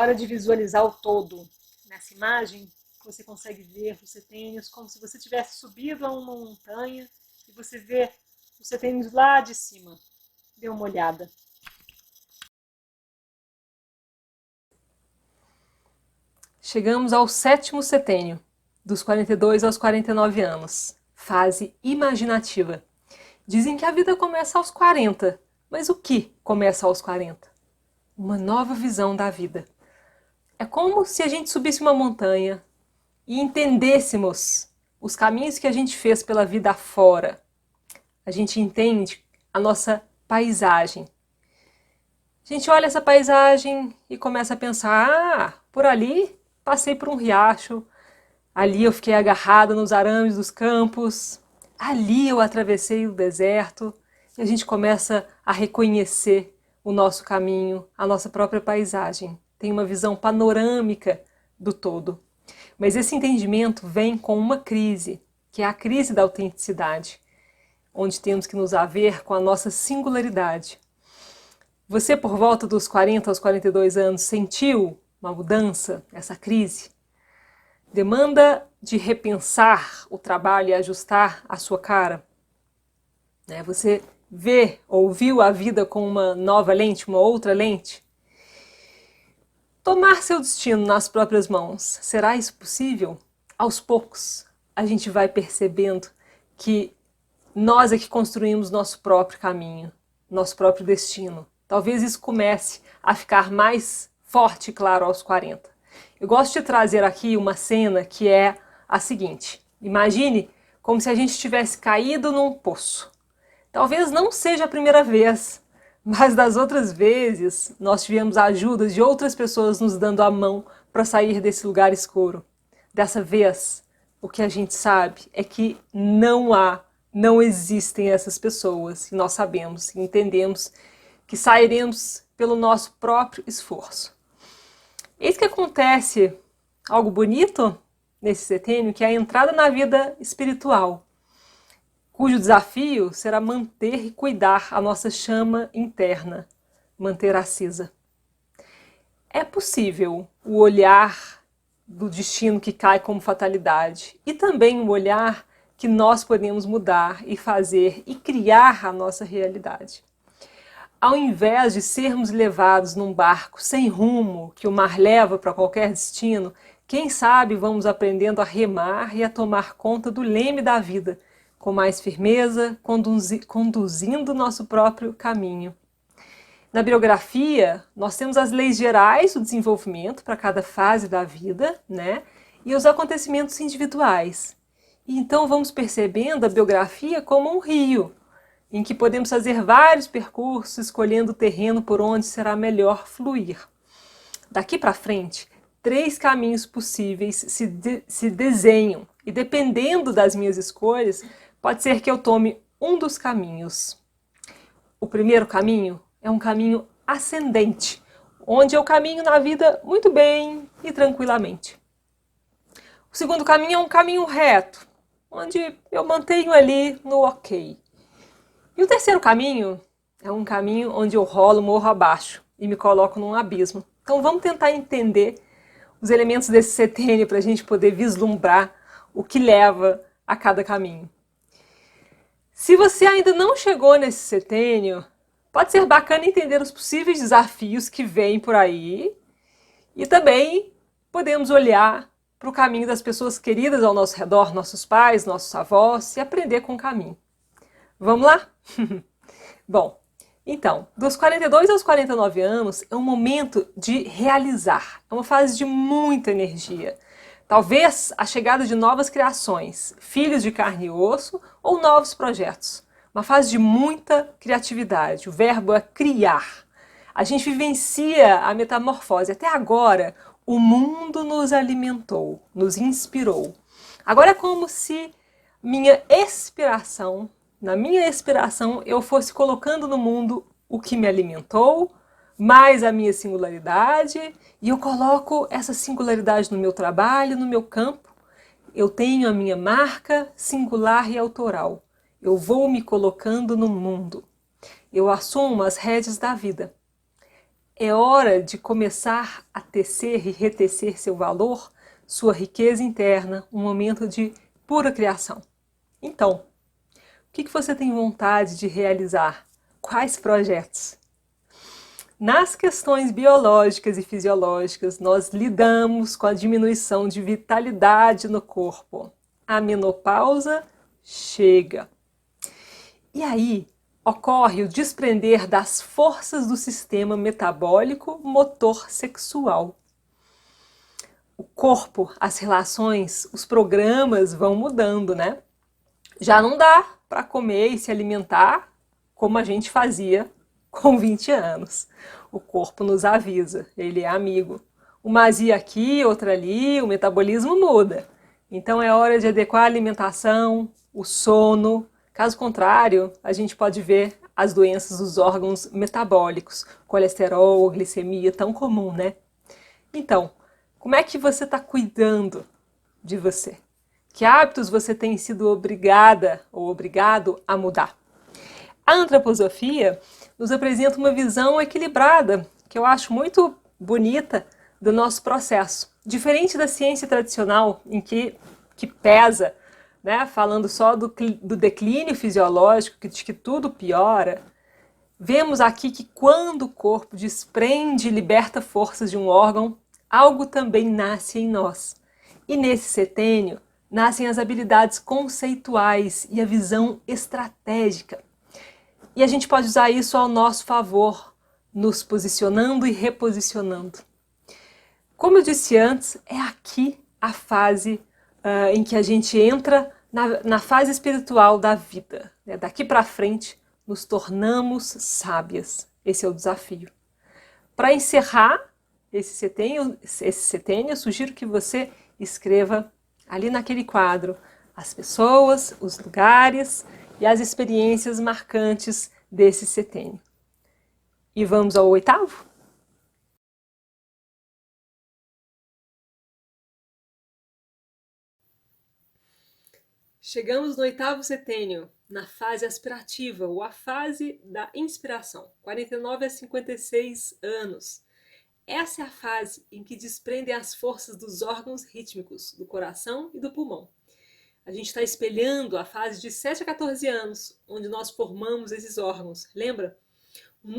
Hora de visualizar o todo. Nessa imagem, você consegue ver os setênios como se você tivesse subido a uma montanha e você vê os setênios lá de cima. Dê uma olhada. Chegamos ao 7º setênio, dos 42 aos 49 anos, fase imaginativa. Dizem que a vida começa aos 40, mas o que começa aos 40? Uma nova visão da vida. É como se a gente subisse uma montanha e entendêssemos os caminhos que a gente fez pela vida afora. A gente entende a nossa paisagem. A gente olha essa paisagem e começa a pensar, por ali passei por um riacho, ali eu fiquei agarrada nos arames dos campos, ali eu atravessei o deserto, e a gente começa a reconhecer o nosso caminho, a nossa própria paisagem. Tem uma visão panorâmica do todo. Mas esse entendimento vem com uma crise, que é a crise da autenticidade, onde temos que nos haver com a nossa singularidade. Você, por volta dos 40 aos 42 anos, sentiu uma mudança, essa crise? Demanda de repensar o trabalho e ajustar a sua cara? Você vê ou viu a vida com uma nova lente, uma outra lente? Tomar seu destino nas próprias mãos, será isso possível? Aos poucos, a gente vai percebendo que nós é que construímos nosso próprio caminho, nosso próprio destino. Talvez isso comece a ficar mais forte e claro aos 40. Eu gosto de trazer aqui uma cena que é a seguinte. Imagine como se a gente tivesse caído num poço. Talvez não seja a primeira vez, mas das outras vezes nós tivemos a ajuda de outras pessoas nos dando a mão para sair desse lugar escuro. Dessa vez, o que a gente sabe é que não existem essas pessoas, e nós sabemos e entendemos que sairemos pelo nosso próprio esforço. Eis que acontece algo bonito nesse setênio, que é a entrada na vida espiritual, cujo desafio será manter e cuidar a nossa chama interna, manter acesa. É possível o olhar do destino que cai como fatalidade e também o olhar que nós podemos mudar e fazer e criar a nossa realidade. Ao invés de sermos levados num barco sem rumo que o mar leva para qualquer destino, quem sabe vamos aprendendo a remar e a tomar conta do leme da vida, com mais firmeza, conduzindo nosso próprio caminho. Na biografia, nós temos as leis gerais do desenvolvimento para cada fase da vida, e os acontecimentos individuais. E então vamos percebendo a biografia como um rio, em que podemos fazer vários percursos, escolhendo o terreno por onde será melhor fluir. Daqui para frente, 3 caminhos possíveis se desenham, e dependendo das minhas escolhas, pode ser que eu tome um dos caminhos. O primeiro caminho é um caminho ascendente, onde eu caminho na vida muito bem e tranquilamente. O segundo caminho é um caminho reto, onde eu mantenho ali no ok. E o terceiro caminho é um caminho onde eu rolo morro abaixo e me coloco num abismo. Então vamos tentar entender os elementos desse setênio para a gente poder vislumbrar o que leva a cada caminho. Se você ainda não chegou nesse setênio, pode ser bacana entender os possíveis desafios que vêm por aí e também podemos olhar para o caminho das pessoas queridas ao nosso redor, nossos pais, nossos avós, e aprender com o caminho. Vamos lá? Bom, então, dos 42 aos 49 anos é um momento de realizar, é uma fase de muita energia. Talvez a chegada de novas criações, filhos de carne e osso ou novos projetos. Uma fase de muita criatividade, o verbo é criar. A gente vivencia a metamorfose. Até agora, o mundo nos alimentou, nos inspirou. Agora é como se na minha expiração, eu fosse colocando no mundo o que me alimentou, mais a minha singularidade, e eu coloco essa singularidade no meu trabalho, no meu campo. Eu tenho a minha marca singular e autoral. Eu vou me colocando no mundo. Eu assumo as rédeas da vida. É hora de começar a tecer e retecer seu valor, sua riqueza interna, um momento de pura criação. Então, o que você tem vontade de realizar? Quais projetos? Nas questões biológicas e fisiológicas, nós lidamos com a diminuição de vitalidade no corpo. A menopausa chega. E aí ocorre o desprender das forças do sistema metabólico motor sexual. O corpo, as relações, os programas vão mudando, né? Já não dá para comer e se alimentar como a gente fazia com 20 anos. O corpo nos avisa, ele é amigo. Uma azia aqui, outra ali, o metabolismo muda. Então é hora de adequar a alimentação, o sono. Caso contrário, a gente pode ver as doenças dos órgãos metabólicos, colesterol, glicemia, tão comum, né? Então, como é que você está cuidando de você? Que hábitos você tem sido obrigada ou obrigado a mudar? A antroposofia nos apresenta uma visão equilibrada, que eu acho muito bonita, do nosso processo. Diferente da ciência tradicional, em que pesa, né, falando só do declínio fisiológico, de que tudo piora, vemos aqui que quando o corpo desprende e liberta forças de um órgão, algo também nasce em nós. E nesse setênio, nascem as habilidades conceituais e a visão estratégica. E a gente pode usar isso ao nosso favor, nos posicionando e reposicionando. Como eu disse antes, é aqui a fase em que a gente entra na fase espiritual da vida. Né? Daqui para frente, nos tornamos sábias. Esse é o desafio. Para encerrar esse setênio, eu sugiro que você escreva ali naquele quadro as pessoas, os lugares e as experiências marcantes desse setênio. E vamos ao oitavo? Chegamos no oitavo setênio, na fase aspirativa, ou a fase da inspiração, 49 a 56 anos. Essa é a fase em que desprendem as forças dos órgãos rítmicos, do coração e do pulmão. A gente está espelhando a fase de 7 a 14 anos, onde nós formamos esses órgãos. Lembra? Um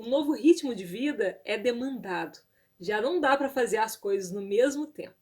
novo ritmo de vida é demandado. Já não dá para fazer as coisas no mesmo tempo.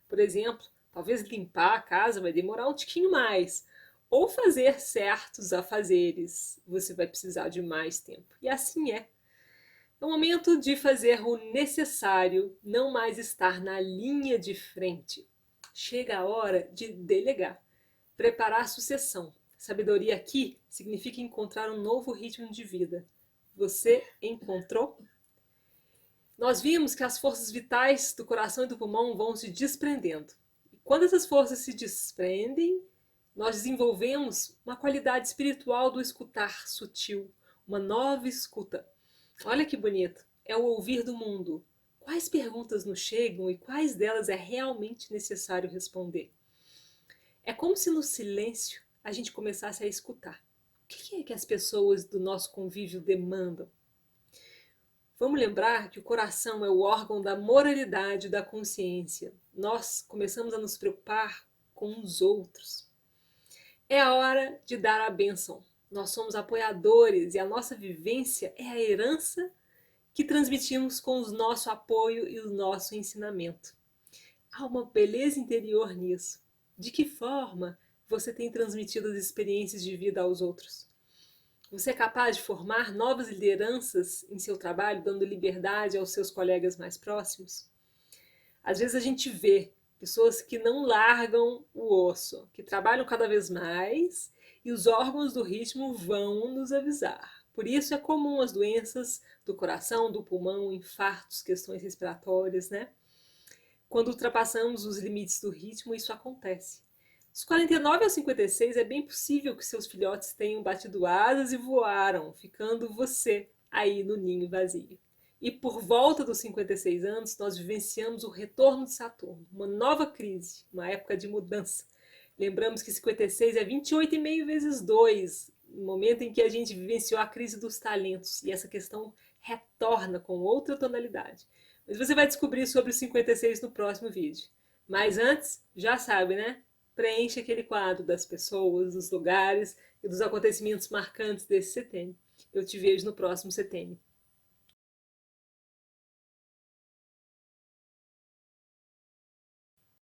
Por exemplo, talvez limpar a casa vai demorar um tiquinho mais. Ou fazer certos afazeres, você vai precisar de mais tempo. E assim é. É o momento de fazer o necessário, não mais estar na linha de frente. Chega a hora de delegar, preparar a sucessão. Sabedoria aqui significa encontrar um novo ritmo de vida. Você encontrou? Nós vimos que as forças vitais do coração e do pulmão vão se desprendendo. E quando essas forças se desprendem, nós desenvolvemos uma qualidade espiritual do escutar sutil, uma nova escuta. Olha que bonito, é o ouvir do mundo. Quais perguntas nos chegam e quais delas é realmente necessário responder? É como se no silêncio a gente começasse a escutar. O que é que as pessoas do nosso convívio demandam? Vamos lembrar que o coração é o órgão da moralidade e da consciência. Nós começamos a nos preocupar com os outros. É a hora de dar a bênção. Nós somos apoiadores e a nossa vivência é a herança que transmitimos com o nosso apoio e o nosso ensinamento. Há uma beleza interior nisso. De que forma você tem transmitido as experiências de vida aos outros? Você é capaz de formar novas lideranças em seu trabalho, dando liberdade aos seus colegas mais próximos? Às vezes a gente vê pessoas que não largam o osso, que trabalham cada vez mais e os órgãos do ritmo vão nos avisar. Por isso é comum as doenças do coração, do pulmão, infartos, questões respiratórias, né? Quando ultrapassamos os limites do ritmo, isso acontece. Dos 49 aos 56 é bem possível que seus filhotes tenham batido asas e voaram, ficando você aí no ninho vazio. E por volta dos 56 anos, nós vivenciamos o retorno de Saturno, uma nova crise, uma época de mudança. Lembramos que 56 é 28,5 vezes 2, no momento em que a gente vivenciou a crise dos talentos. E essa questão retorna com outra tonalidade. Mas você vai descobrir sobre o 56 no próximo vídeo. Mas antes, já sabe, né? Preencha aquele quadro das pessoas, dos lugares e dos acontecimentos marcantes desse setênio. Eu te vejo no próximo setênio.